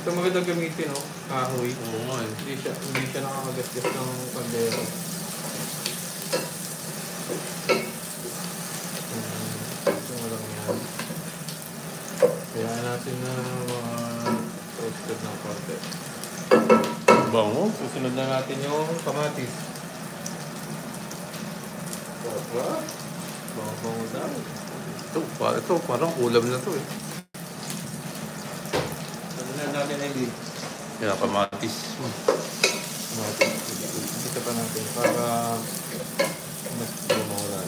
Ito magandang gamitin, no? Kahoy. Oo nga eh. Hindi siya nakakagasgas ng kaldero. Ito mo lang yan. Kaya natin na mga toasted ng konti. Bango. Susunod na natin yung kamatis. Sarap. Bango daw. Ito, parang ulam na to eh. Susunod natin ay di. Kaya kamatis. Kamatis. Ito pa natin para mas bumawala.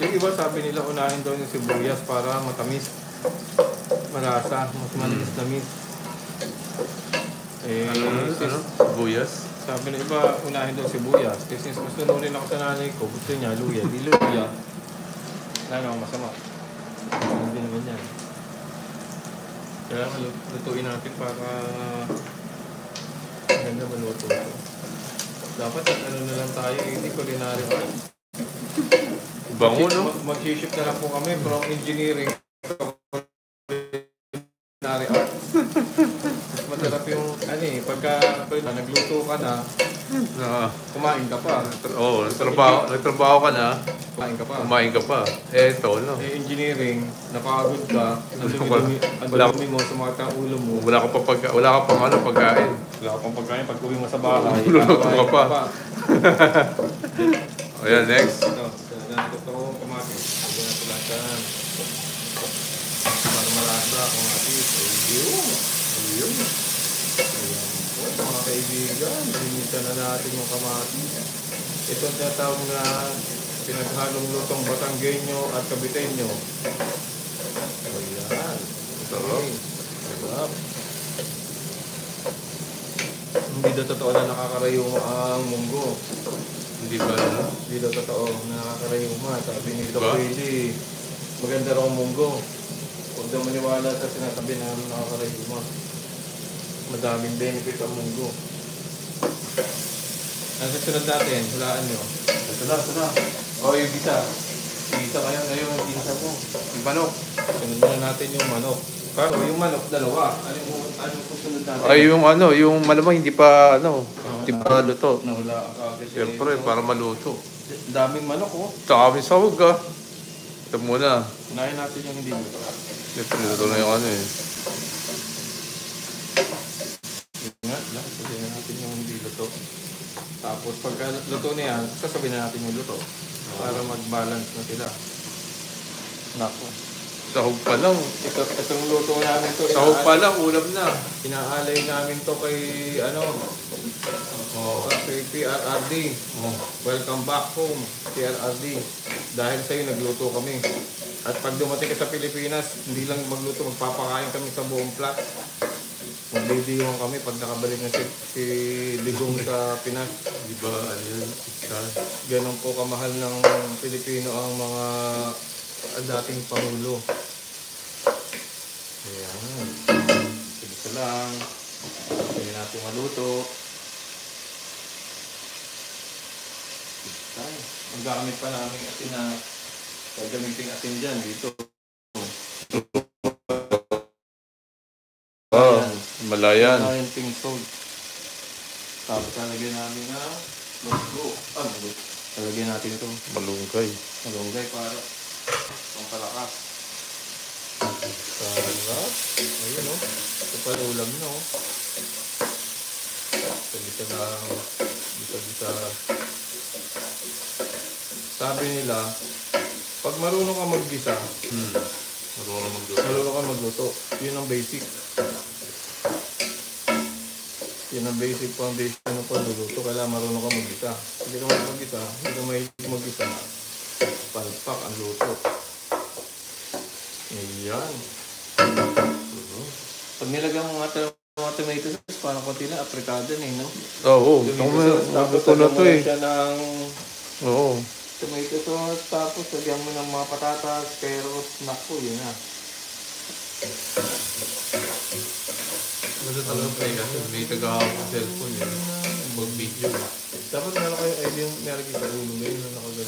Yung iba sabi nila unahin daw yung sibuyas para matamis. Malasa, mas manamis-namis. Ano? Buyas? Sabi ng iba, unahin daw sibuyas. Kasi mas nununin ako sa nanay ko, gusto niya luya. Di luya. Wala namang masama. Hindi naman yan. Kaya lutuin natin para maganda maluto ito. Dapat ano na lang tayo, hindi culinary arts. Bango, no? Mag-shift na lang po kami from engineering to culinary arts. Mas masarap yung, pagka nagluto ka na, kumain ka pa. Oo, nagtrabaho ka na, kumain ka pa. Eto, no? Engineering, napagod ka, ang dumi mo, sumakit ang ulo mo. Wala ka pang pagkain. Wala ka pang pagkain, pag uwi mo sa bahay, luluto ka pa. Ayan, next. Ito ko kamatis. Lagyan natin lahat yan. Para malasa kamatis. Ayun. Ayan po, mga kaibigan. Linisan na natin yung kamatis. Ito ang tinatawag na pinaghalong lutong Batanggenyo at Caviteño. Ayan. Sarap. Sarap. Hindi daw totoo na nakakarayo ang munggo. Hindi ba, ano? Hindi daw totoo na nakakarayo. Sabi ni Doc Diba? Willie, maganda raw ang munggo. Huwag daw maniwala sa sinasabi na nakakarayo. Madaming benefit ang munggo. Ang susunod natin, hulaan nyo. Ito na. Yung gisa. Gisa ngayon ang gisa po. Yung manok. Sunod na natin yung manok. Pero yung manok, dalawa. Anong susunod natin? Ay, yung malamang hindi pa luto. Nawala ka. Siyempre, para maluto. Daming manok, oh. Tsaka kami sahog, ah. Ito muna. Unahin natin yung hindi luto. Siyempre, luto na yung ano eh. Sabihin na natin yung hindi luto. Tapos pagka luto na yan, sasabihin na natin yung luto. Para mag-balance na sila. Nako. Sahog pa lang. Itong luto namin to. Sahog pa lang, ulam na. Inaalay namin to kay, kay PRRD. Welcome back home, PRRD. Dahil sa'yo, nagluto kami. At pag dumating ka sa Pilipinas, hindi lang magluto, magpapakain kami sa buong plat. Magdidiwan kami pag nakabalik na si Ligong sa Pinas. Di ba, ano yun? Ganon po kamahal ng Pilipino ang mga dating Pangulo. Ayan. Sige lang. Hindi natin maluto. Ang gamit pa namin asin na gagamitin asin dyan dito. Malayan. Malayan pink salt. Tapos lalagyan namin na munggo. Lalagyan natin ito. Malunggay. Malunggay para pangpalakas. Sarap. Ayun, no? Ito pala ulam, no? Bisa lang. Bisa. Sabi nila, pag marunong ka maggisa, marunong ka magluto. Yun ang basic. Yun ang basic foundation ng pagluluto. Kailangan marunong ka maggisa. Hindi ka maggisa, hindi ka mahilig maggisa. Palpak ang luto. Ayan. Pag nilagyan mo mga tomato sauce, parang konti na aprikado na no? Oo. Ito na to eh. Siya ng tomato sauce, tapos lagyan mo ng mga patatas, carrots, naku, yun na. Ano talaga pa eh, kasi may taga-cellphone yun. Mag-video. Dapat meron kayo idea yung meron sa ulo ngayon na nakagano.